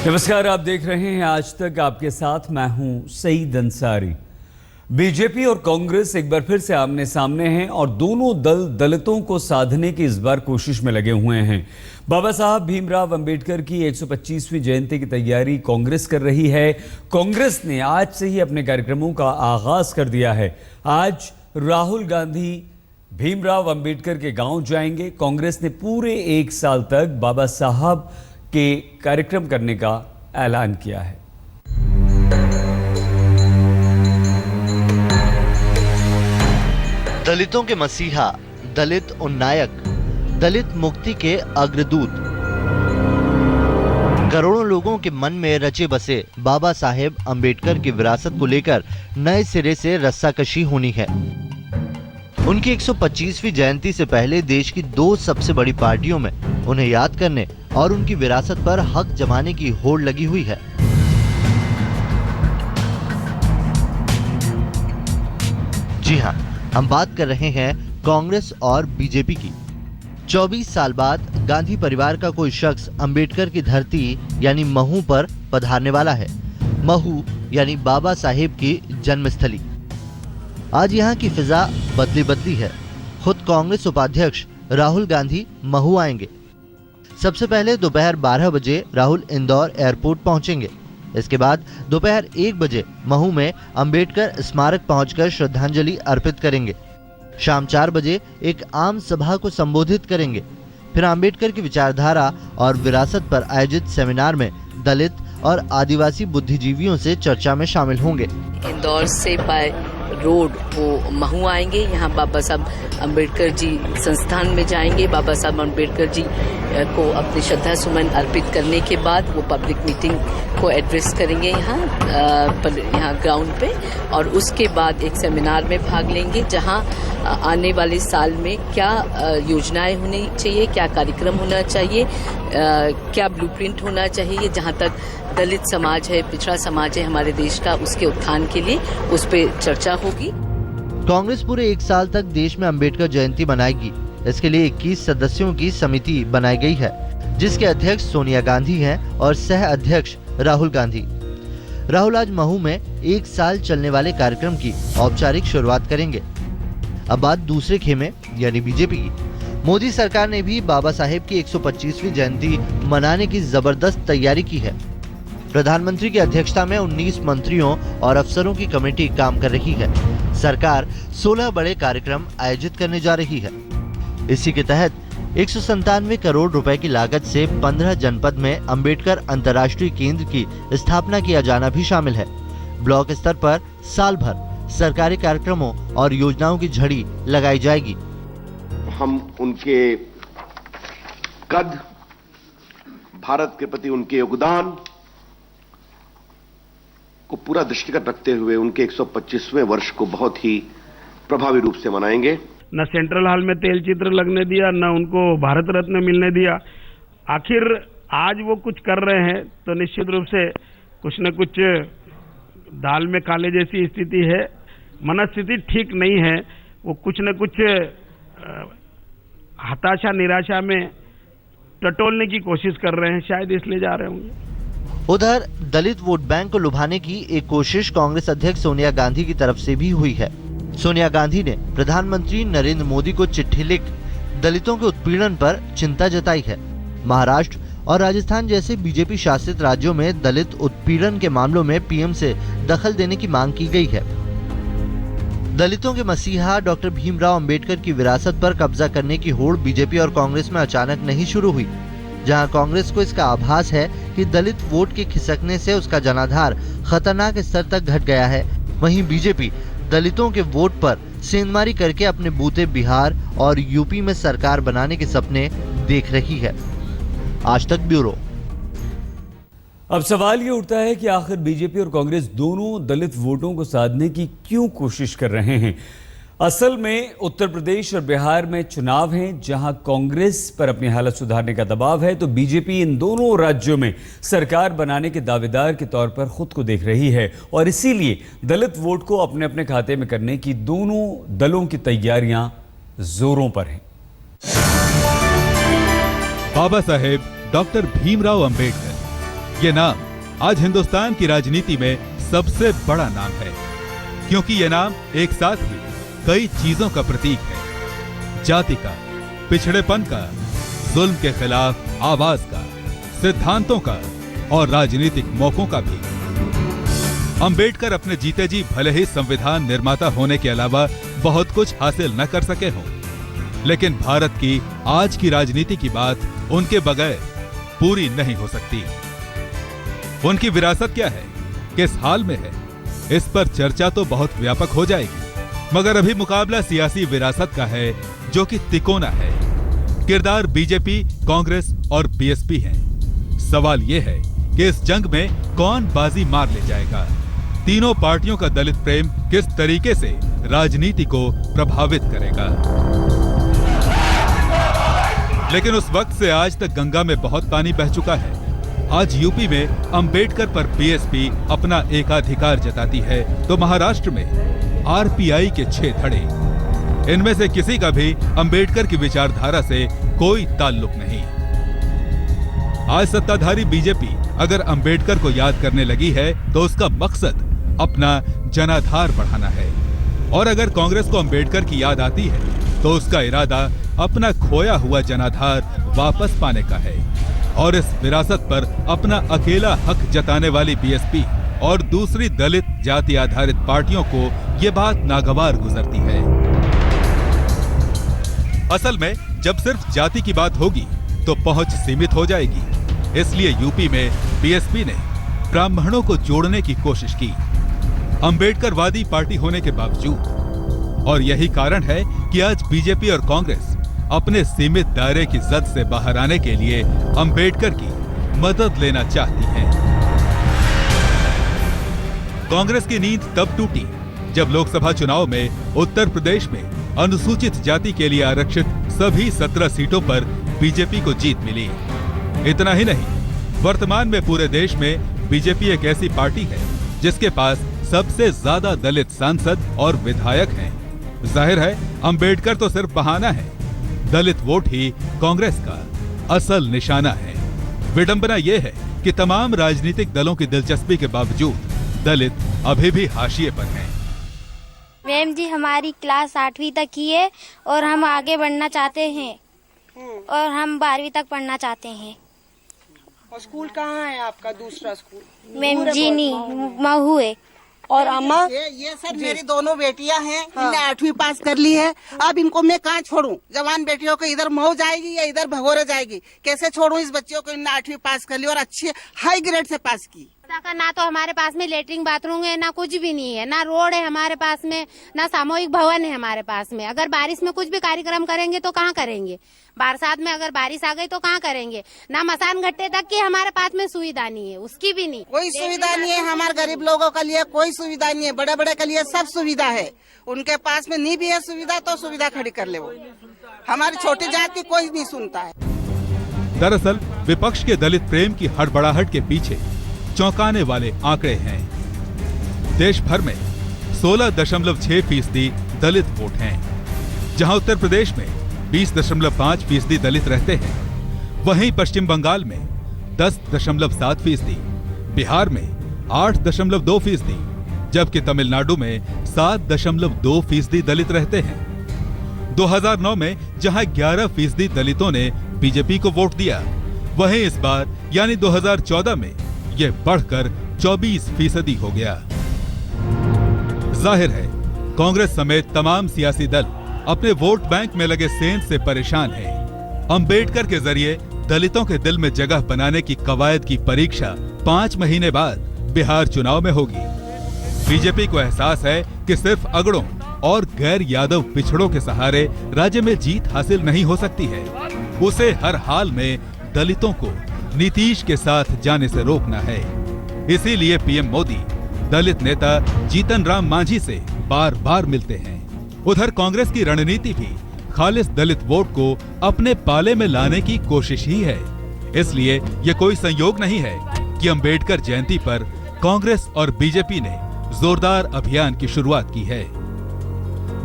नमस्कार, आप देख रहे हैं आज तक। आपके साथ मैं हूं सईद अंसारी। बीजेपी और कांग्रेस एक बार फिर से आमने सामने हैं और दोनों दल दलितों को साधने की इस बार कोशिश में लगे हुए हैं। बाबा साहब भीमराव अंबेडकर की 125वीं जयंती की तैयारी कांग्रेस कर रही है। कांग्रेस ने आज से ही अपने कार्यक्रमों का आगाज कर दिया है। आज राहुल गांधी भीमराव अंबेडकर के गांव जाएंगे। कांग्रेस ने पूरे एक साल तक बाबा साहब के कार्यक्रम करने का ऐलान किया है। दलितों के मसीहा, दलित उन्नायक, दलित मुक्ति के अग्रदूत, करोड़ों लोगों के मन में रचे बसे बाबा साहेब अंबेडकर की विरासत को लेकर नए सिरे से रस्साकशी होनी है। उनकी 125वीं जयंती से पहले देश की दो सबसे बड़ी पार्टियों में उन्हें याद करने और उनकी विरासत पर हक जमाने की होड़ लगी हुई है। जी हां, हम बात कर रहे हैं कांग्रेस और बीजेपी की। 24 साल बाद गांधी परिवार का कोई शख्स अंबेडकर की धरती यानी महू पर पधारने वाला है। महू यानी बाबा साहेब की जन्मस्थली। आज यहाँ की फिजा बदली बदली है। खुद कांग्रेस उपाध्यक्ष राहुल गांधी महू आएंगे। सबसे पहले दोपहर 12 बजे राहुल इंदौर एयरपोर्ट पहुंचेंगे। इसके बाद दोपहर 1 बजे महू में अंबेडकर स्मारक पहुंचकर श्रद्धांजलि अर्पित करेंगे। शाम 4 बजे एक आम सभा को संबोधित करेंगे। फिर अंबेडकर की विचारधारा और विरासत पर आयोजित सेमिनार में दलित और आदिवासी बुद्धिजीवियों से चर्चा में शामिल होंगे। इंदौर से बाय रोड वो महू आएंगे। यहाँ बाबा साहब अंबेडकर जी संस्थान में जाएंगे। बाबा साहब अंबेडकर जी को अपनी श्रद्धा सुमन अर्पित करने के बाद वो पब्लिक मीटिंग को एड्रेस करेंगे यहाँ ग्राउंड पे, और उसके बाद एक सेमिनार में भाग लेंगे जहाँ आने वाले साल में क्या योजनाएं होनी चाहिए, क्या कार्यक्रम होना चाहिए, क्या ब्लूप्रिंट होना चाहिए, जहाँ तक दलित समाज है, पिछड़ा समाज है हमारे देश का, उसके उत्थान के लिए उस पर चर्चा होगी। कांग्रेस पूरे एक साल तक देश में अंबेडकर जयंती मनाएगी। इसके लिए 21 सदस्यों की समिति बनाई गई है, जिसके अध्यक्ष सोनिया गांधी हैं और सह अध्यक्ष राहुल गांधी। राहुल आज महू में एक साल चलने वाले कार्यक्रम की औपचारिक शुरुआत करेंगे। अब बात दूसरे खेमे यानी बीजेपी की। मोदी सरकार ने भी बाबा साहेब की 125वीं जयंती मनाने की जबरदस्त तैयारी की है। प्रधानमंत्री की अध्यक्षता में 19 मंत्रियों और अफसरों की कमेटी काम कर रही है। सरकार 16 बड़े कार्यक्रम आयोजित करने जा रही है। इसी के तहत 197 करोड़ रुपए की लागत से 15 जनपद में अंबेडकर अंतर्राष्ट्रीय केंद्र की स्थापना किया जाना भी शामिल है। ब्लॉक स्तर पर साल भर सरकारी कार्यक्रमों और योजनाओं की झड़ी लगाई जाएगी। हम उनके कद, भारत के प्रति उनके योगदान को पूरा दृष्टिगत रखते हुए उनके 125वें वर्ष को बहुत ही प्रभावी रूप से मनाएंगे। न सेंट्रल हॉल में तेल चित्र लगने दिया, न उनको भारत रत्न मिलने दिया। आखिर आज वो कुछ कर रहे हैं तो निश्चित रूप से कुछ न कुछ दाल में काले जैसी स्थिति है। मनस्थिति ठीक नहीं है। वो कुछ न कुछ हताशा निराशा में टटोलने की कोशिश कर रहे हैं, शायद इसलिए जा रहे होंगे। उधर दलित वोट बैंक को लुभाने की एक कोशिश कांग्रेस अध्यक्ष सोनिया गांधी की तरफ से भी हुई है। सोनिया गांधी ने प्रधानमंत्री नरेंद्र मोदी को चिट्ठी लिख दलितों के उत्पीड़न पर चिंता जताई है। महाराष्ट्र और राजस्थान जैसे बीजेपी शासित राज्यों में दलित उत्पीड़न के मामलों में पीएम से दखल देने की मांग की गई है। दलितों के मसीहा डॉक्टर भीमराव अंबेडकर की विरासत पर कब्जा करने की होड़ बीजेपी और कांग्रेस में अचानक नहीं शुरू हुई। जहां कांग्रेस को इसका आभास है कि दलित वोट के खिसकने से उसका जनाधार खतरनाक स्तर तक घट गया है, वहीं बीजेपी दलितों के वोट पर सेंधमारी करके अपने बूते बिहार और यूपी में सरकार बनाने के सपने देख रही है। आज तक ब्यूरो। अब सवाल ये उठता है कि आखिर बीजेपी और कांग्रेस दोनों दलित वोटों को साधने की क्यों कोशिश कर रहे हैं। असल में उत्तर प्रदेश और बिहार में चुनाव हैं, जहां कांग्रेस पर अपनी हालत सुधारने का दबाव है, तो बीजेपी इन दोनों राज्यों में सरकार बनाने के दावेदार के तौर पर खुद को देख रही है और इसीलिए दलित वोट को अपने अपने खाते में करने की दोनों दलों की तैयारियां जोरों पर हैं। बाबा साहेब डॉक्टर भीमराव अंबेडकर ये नाम आज हिंदुस्तान की राजनीति में सबसे बड़ा नाम है, क्योंकि ये नाम एक साथ ही कई चीजों का प्रतीक है। जाति का, पिछड़ेपन का, जुल्म के खिलाफ आवाज का, सिद्धांतों का और राजनीतिक मौकों का भी। अंबेडकर अपने जीते जी भले ही संविधान निर्माता होने के अलावा बहुत कुछ हासिल न कर सके हों, लेकिन भारत की आज की राजनीति की बात उनके बगैर पूरी नहीं हो सकती। उनकी विरासत क्या है, किस हाल में है, इस पर चर्चा तो बहुत व्यापक हो जाएगी, मगर अभी मुकाबला सियासी विरासत का है जो कि तिकोना है। किरदार बीजेपी, कांग्रेस और बीएसपी हैं। सवाल यह है कि इस जंग में कौन बाजी मार ले जाएगा। तीनों पार्टियों का दलित प्रेम किस तरीके से राजनीति को प्रभावित करेगा। लेकिन उस वक्त से आज तक गंगा में बहुत पानी बह चुका है। आज यूपी में अंबेडकर पर बीएसपी अपना एकाधिकार जताती है, तो महाराष्ट्र में आरपीआई के 6 धड़े। इनमें से किसी का भी अंबेडकर की विचारधारा से कोई ताल्लुक नहीं। आज सत्ताधारी बीजेपी अगर अंबेडकर को याद करने लगी है तो उसका मकसद अपना जनाधार बढ़ाना है, और अगर कांग्रेस को अंबेडकर की याद आती है तो उसका इरादा अपना खोया हुआ जनाधार वापस पाने का है। और इस विरासत पर अपना अकेला हक जताने वाली बीएसपी और दूसरी दलित जाति आधारित पार्टियों को ये बात नागवार गुजरती है। असल में जब सिर्फ जाति की बात होगी तो पहुंच सीमित हो जाएगी। इसलिए यूपी में बीएसपी ने ब्राह्मणों को जोड़ने की कोशिश की, अंबेडकरवादी पार्टी होने के बावजूद। और यही कारण है कि आज बीजेपी और कांग्रेस अपने सीमित दायरे की जद से बाहर आने के लिए अंबेडकर की मदद लेना चाहती हैं। कांग्रेस की नींद तब टूटी जब लोकसभा चुनाव में उत्तर प्रदेश में अनुसूचित जाति के लिए आरक्षित सभी 17 सीटों पर बीजेपी को जीत मिली। इतना ही नहीं, वर्तमान में पूरे देश में बीजेपी एक ऐसी पार्टी है जिसके पास सबसे ज्यादा दलित सांसद और विधायक हैं। जाहिर है अंबेडकर तो सिर्फ बहाना है, दलित वोट ही कांग्रेस का असल निशाना है। विडंबना यह है कि तमाम राजनीतिक दलों की दिलचस्पी के बावजूद दलित अभी भी हाशिए पर हैं। मैम जी, हमारी क्लास 8वीं तक की है और हम आगे बढ़ना चाहते हैं और हम 12वीं तक पढ़ना चाहते हैं। और स्कूल कहाँ है आपका दूसरा स्कूल? मैम जी नहीं, महू है। और अम्मा, ये सर मेरी दोनों बेटियां हैं, इन्हें 8वीं पास कर ली है। अब इनको मैं कहाँ छोड़ूं? जवान बेटियों को इधर मऊ जाएगी या इधर भगोरे जाएगी? कैसे छोड़ूं इस बच्चियों को? इन्हें 8वीं पास कर ली और अच्छी हाई ग्रेड से पास की। ना तो हमारे पास में लेटरिन बाथरूम है, ना कुछ भी नहीं है, ना रोड है हमारे पास में, ना सामूहिक भवन है हमारे पास में। अगर बारिश में कुछ भी कार्यक्रम करेंगे तो कहाँ करेंगे? बरसात में अगर बारिश आ गई तो कहाँ करेंगे? ना मसान घट्टे तक की हमारे पास में सुविधा नहीं है, उसकी भी नहीं, कोई सुविधा नहीं है। हमारे गरीब लोगों के लिए कोई सुविधा नहीं है, बड़े बड़े के लिए सब सुविधा है। उनके पास में नहीं भी है सुविधा तो सुविधा खड़ी कर ले। वो हमारी छोटी जाति कोई नहीं सुनता है। दरअसल विपक्ष के दलित प्रेम की हड़बड़ाहट के पीछे चौंकाने वाले आंकड़े हैं। देश भर में 16.6% दलित वोट हैं, जहां उत्तर प्रदेश में 20.5% दलित रहते हैं। वहीं पश्चिम बंगाल में 10.7%, बिहार में 8.2%, जबकि तमिलनाडु में 7.2% दलित रहते हैं। 2009 में जहां 11% दलितों ने बीजेपी को वोट दिया, वहीं इस बार यानी 2014 में यह बढ़कर 24% हो गया। जाहिर है कांग्रेस समेत तमाम सियासी दल अपने वोट बैंक में लगे सेंध से परेशान हैं। अंबेडकर के जरिए दलितों के दिल में जगह बनाने की कवायद की परीक्षा 5 महीने बाद बिहार चुनाव में होगी। बीजेपी को एहसास है कि सिर्फ अगड़ों और गैर यादव पिछड़ों के सहारे राज्य में जीत हासिल नहीं हो सकती है। उसे हर हाल में दलितों को नीतीश के साथ जाने से रोकना है। इसीलिए पीएम मोदी दलित नेता जीतन राम मांझी से बार बार मिलते हैं। उधर कांग्रेस की रणनीति भी खालिस दलित वोट को अपने पाले में लाने की कोशिश ही है। इसलिए ये कोई संयोग नहीं है कि अंबेडकर जयंती पर कांग्रेस और बीजेपी ने जोरदार अभियान की शुरुआत की है।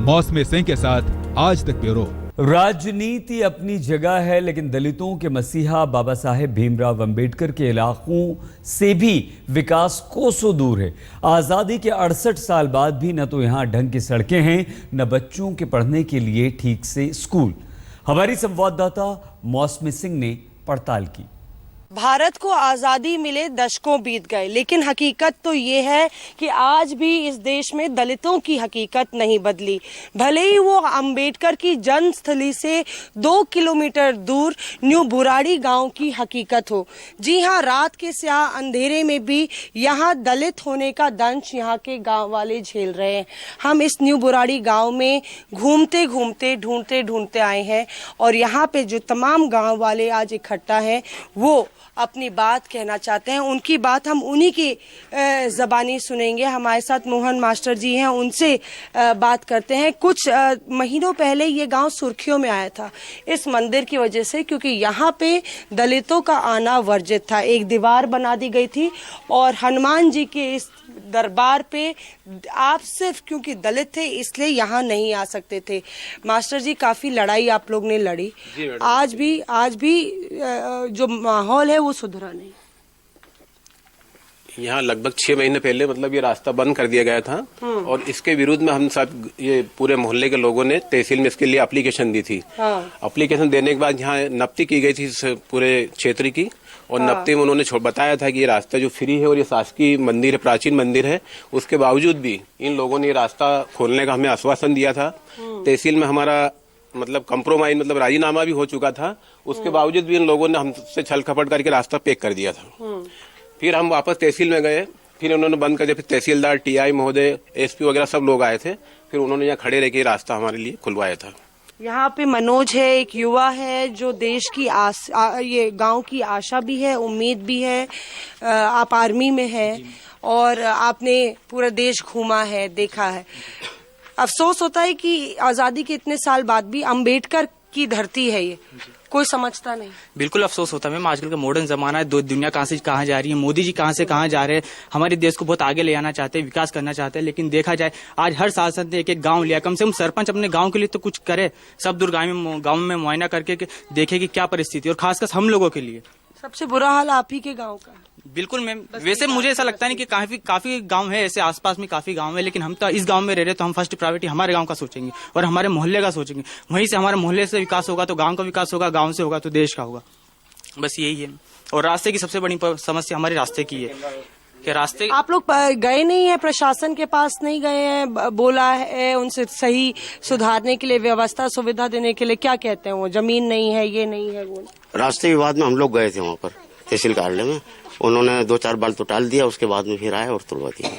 मौसमी सिंह के साथ आज तक ब्यूरो। राजनीति अपनी जगह है, लेकिन दलितों के मसीहा बाबा साहेब भीमराव अंबेडकर के इलाकों से भी विकास कोसों दूर है। आज़ादी के 68 साल बाद भी न तो यहाँ ढंग की सड़कें हैं, न बच्चों के पढ़ने के लिए ठीक से स्कूल। हमारी संवाददाता मौसमी सिंह ने पड़ताल की। भारत को आज़ादी मिले दशकों बीत गए, लेकिन हकीकत तो ये है कि आज भी इस देश में दलितों की हकीकत नहीं बदली। भले ही वो अंबेडकर की जन्मस्थली से 2 किलोमीटर दूर न्यू बुराड़ी गांव की हकीकत हो। जी हाँ, रात के स्याह अंधेरे में भी यहाँ दलित होने का दंश यहाँ के गांव वाले झेल रहे हैं। हम इस न्यू बुराड़ी गांव में घूमते घूमते ढूंढते ढूंढते आए हैं और यहाँ पे जो तमाम गाँव वाले आज इकट्ठा हैं वो अपनी बात कहना चाहते हैं। उनकी बात हम उन्हीं की ज़बानी सुनेंगे। हमारे साथ मोहन मास्टर जी हैं, उनसे बात करते हैं। कुछ महीनों पहले ये गांव सुर्खियों में आया था इस मंदिर की वजह से, क्योंकि यहाँ पे दलितों का आना वर्जित था। एक दीवार बना दी गई थी और हनुमान जी के इस दरबार पे आप सिर्फ क्योंकि दलित थे इसलिए यहाँ नहीं आ सकते थे। मास्टर जी, काफी लड़ाई आप लोग ने लड़ी, आज भी जो माहौल है वो सुधरा नहीं। यहाँ लगभग 6 महीने पहले मतलब ये रास्ता बंद कर दिया गया था और इसके विरुद्ध में हम सब ये पूरे मोहल्ले के लोगों ने तहसील में इसके लिए एप्लीकेशन दी थी। एप्लीकेशन देने के बाद यहाँ नफ्ती की गई थी इस पूरे क्षेत्र की और नफ्ती में उन्होंने बताया था कि ये रास्ता जो फ्री है और ये शासकीय मंदिर है, प्राचीन मंदिर है, उसके बावजूद भी इन लोगों ने ये रास्ता खोलने का हमें आश्वासन दिया था। तहसील में हमारा मतलब कंप्रोमाइज मतलब राजीनामा भी हो चुका था, उसके बावजूद भी इन लोगों ने हमसे छल कपट करके रास्ता पेक कर दिया था। फिर हम वापस तहसील में गए, फिर उन्होंने बंद कर दिया। फिर तहसीलदार, टीआई महोदय, एसपी वगैरह सब लोग आए थे, फिर उन्होंने यहाँ खड़े रह के रास्ता हमारे लिए खुलवाया था। यहाँ पे मनोज है, एक युवा है जो देश की ये गांव की आशा भी है, उम्मीद भी है। आप आर्मी में है और आपने पूरा देश घूमा है, देखा है। अफसोस होता है कि आजादी के इतने साल बाद भी अंबेडकर की धरती है ये, कोई समझता नहीं। बिल्कुल अफसोस होता है मैम, आजकल का मॉडर्न जमाना है, दुनिया कहाँ से कहाँ जा रही है, मोदी जी कहाँ से कहाँ जा रहे हैं, हमारे देश को बहुत आगे ले आना चाहते हैं, विकास करना चाहते हैं। लेकिन देखा जाए आज हर सांसद ने एक एक गांव लिया, कम से कम सरपंच अपने गांव के लिए तो कुछ करे, सब दूर गाँव में मुआयना करके देखे कि क्या परिस्थिति, और खासकर हम लोगों के लिए सबसे बुरा हाल आप ही के गाँव का। बिल्कुल मैम, वैसे मुझे ऐसा लगता नहीं कि काफी गांव है ऐसे, आसपास में काफी गांव है, लेकिन हम तो इस गांव में रह रहे तो हम फर्स्ट प्रायोरिटी हमारे गांव का सोचेंगे और हमारे मोहल्ले का सोचेंगे। वहीं से हमारे मोहल्ले से विकास होगा तो गांव का विकास होगा, गांव से होगा तो देश का होगा। बस यही है। और रास्ते की सबसे बड़ी समस्या हमारे रास्ते की है कि रास्ते आप लोग गए नहीं है, प्रशासन के पास नहीं गए हैं, बोला है उनसे सही सुधारने के लिए, व्यवस्था सुविधा देने के लिए, क्या कहते हैं वो? जमीन नहीं है, ये नहीं है, वो। रास्ते विवाद में हम लोग गए थे वहाँ पर तहसील कार्यालय में, उन्होंने 2-4 बार तो टाल दिया, उसके बाद में फिर आए और तुड़वा दिया।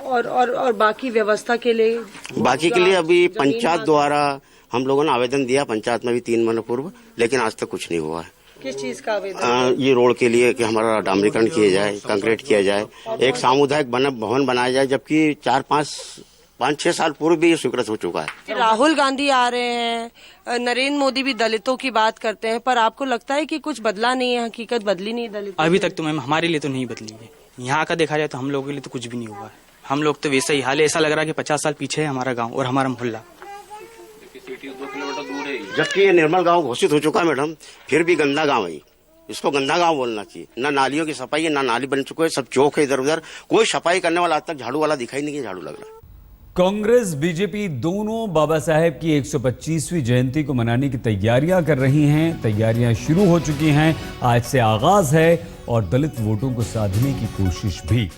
और बाकी व्यवस्था के लिए, अभी पंचायत द्वारा हम लोगों ने आवेदन दिया, पंचायत में भी 3 महीने पूर्व, लेकिन आज तक कुछ नहीं हुआ है। किस चीज का आवेदन? ये रोड के लिए कि हमारा डामरीकरण किया जाए, कंक्रीट किया जाए, एक सामुदायिक भवन बनाया जाए, जबकि 5-6 साल पूर्व भी ये स्वीकृत हो चुका है। राहुल गांधी आ रहे हैं, नरेंद्र मोदी भी दलितों की बात करते हैं, पर आपको लगता है कि कुछ बदला नहीं है, हकीकत बदली नहीं दलित? अभी तक तो मैम हमारे लिए तो नहीं बदली है। यहाँ का देखा जाए तो हम लोगों के लिए तो कुछ भी नहीं हुआ है। हम लोग तो वैसा ही हाल है, ऐसा लग रहा है कि 50 साल पीछे है हमारा गाँव और हमारा मोहल्ला। जबकि ये निर्मल गांव घोषित हो चुका है मैडम, फिर भी गंदा गांव है। इसको गंदा गांव बोलना चाहिए। ना नालियों की सफाई है, ना नाली बन चुके हैं, सब चौक है इधर उधर, कोई सफाई करने वाला आज तक झाड़ू वाला दिखाई नहीं, झाड़ू लग रहा है। कांग्रेस बीजेपी दोनों बाबा साहेब की 125वीं जयंती को मनाने की तैयारियां कर रही हैं। तैयारियां शुरू हो चुकी हैं, आज से आगाज है और दलित वोटों को साधने की कोशिश भी।